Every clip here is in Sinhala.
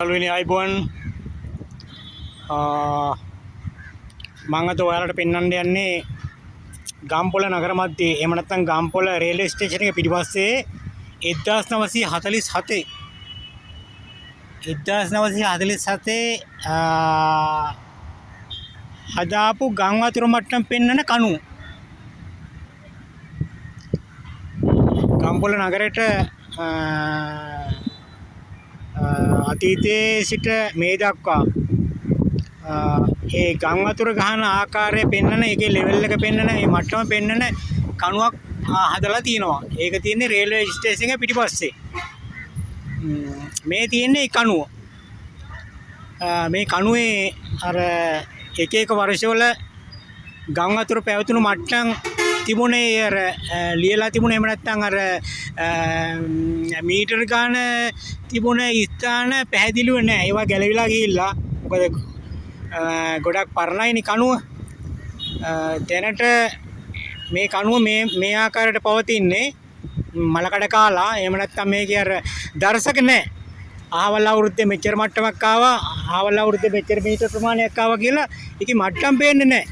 පළවෙනි අයිබෝන් මම අද ඔයාලට පෙන්වන්න යන්නේ ගම්පොළ නගර මැදේ එහෙම නැත්නම් ගම්පොළ රේල්වේ ස්ටේෂන් එක පිටිපස්සේ 1947 හදාපු ගම් වතුර මට්ටම් පෙන්වන කණුව. ගම්පොළ නගරයට අතීතයේ සිට මේ දක්වා ඒ ගම් වතුර ගහන ආකාරය පෙන්වන එකේ ලෙවල් එක පෙන්වන මේ මට්ටම පෙන්වන කණුවක් හදලා තියෙනවා. ඒක තියෙන්නේ රේල්වේ ස්ටේෂන් එක පිටිපස්සේ. මේ තියෙන්නේ කණුව. මේ කණුවේ අර එක එක වර්ෂවල ගම් වතුර පැවතුණු මට්ටම් තිබුණේ අර ලියලා තිබුණේ එහෙම නැත්නම් අර මීටර ගාන තිබුණ ස්ථාන පැහැදිලිව නැහැ. ඒවා ගැලවිලා ගිහිල්ලා මොකද ගොඩක් පරණයිනේ කණුව. දැනට මේ කණුව මේ ආකාරයට පවතින්නේ මලකඩ කාලා. එහෙම නැත්නම් මේකේ අර දර්ශක නැහැ. ආවල් අවුරුද්දේ මෙච්චර මට්ටමක් ආවා, ආවල් අවුරුද්දේ මෙච්චර මීටර ප්‍රමාණයක් ආවා කියලා ඒකේ මට්ටම් පේන්නේ නැහැ.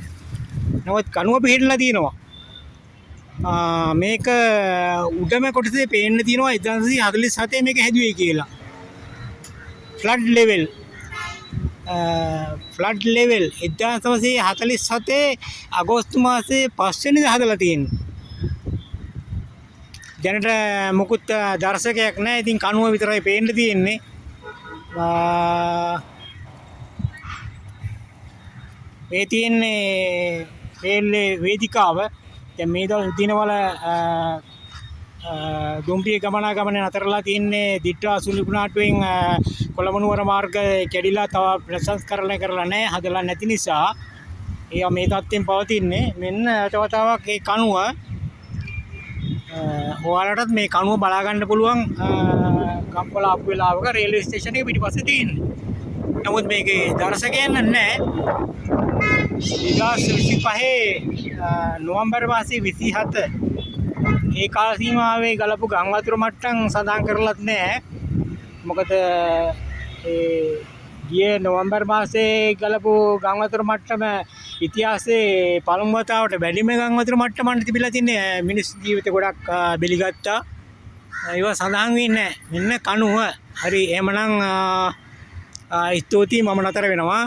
නමුත් කණුව පිළිහිලා තියෙනවා. මේක උඩම කොටසේ පේන්න තියෙනවා 1947 මේක හැදුවේ කියලා. ෆ්ලඩ් ලෙවල් 1947 අගෝස්තු මාසේ 5 වෙනිදා හදලා තියෙනවා. දැනට මොකුත් දර්ශකයක් නැහැ. ඉතින් කණුව විතරයි පේන්න තියෙන්නේ. මේ තියෙන්නේ රේල්වේ වේදිකාව. දැන් මේ දිනවල දුම්රිය ගමනාගමනය නතරලා තියෙන්නේ දිට්ඨා සුලිකුණාටුවෙන් කොළඹ මාර්ග කැඩිලා තව ප්‍රසංස්කරණය කරලා නැහැ. හදලා නැති නිසා ඒවා මේ තත්ත්වෙන් පවතින්නේ. මෙන්න තවතාවක් මේ කණුව ඔයාලටත් මේ කණුව බලා ගන්න පුළුවන්. ගම්පොළ ආපු වෙලාවක රේල්වේ ස්ටේෂන් එක පිටිපස්සේ තියෙන්නේ. නමුත් මේකේ දර්ශකයන් නැහැ. 2025 නොවැම්බර් මාසේ 27 ඒ කාල සීමාවේ ගලපු ගම් වතුර මට්ටම් සඳහන් කරලත් නැහැ. මොකද ගියේ නොවැම්බර් මාසේ ගලපු ගම් වතුර මට්ටම ඉතිහාසයේ පළමු වතාවට වැඩිම ගම් වතුර මට්ටමක් තිබිලා තින්නේ. මිනිස් ජීවිත ගොඩක් බෙලිගත්තා. ඒවා සඳහන් වෙන්නේ නැහැ. මෙන්න කණුව. හරි එහෙමනම් ස්තුතියි මම නතර වෙනවා.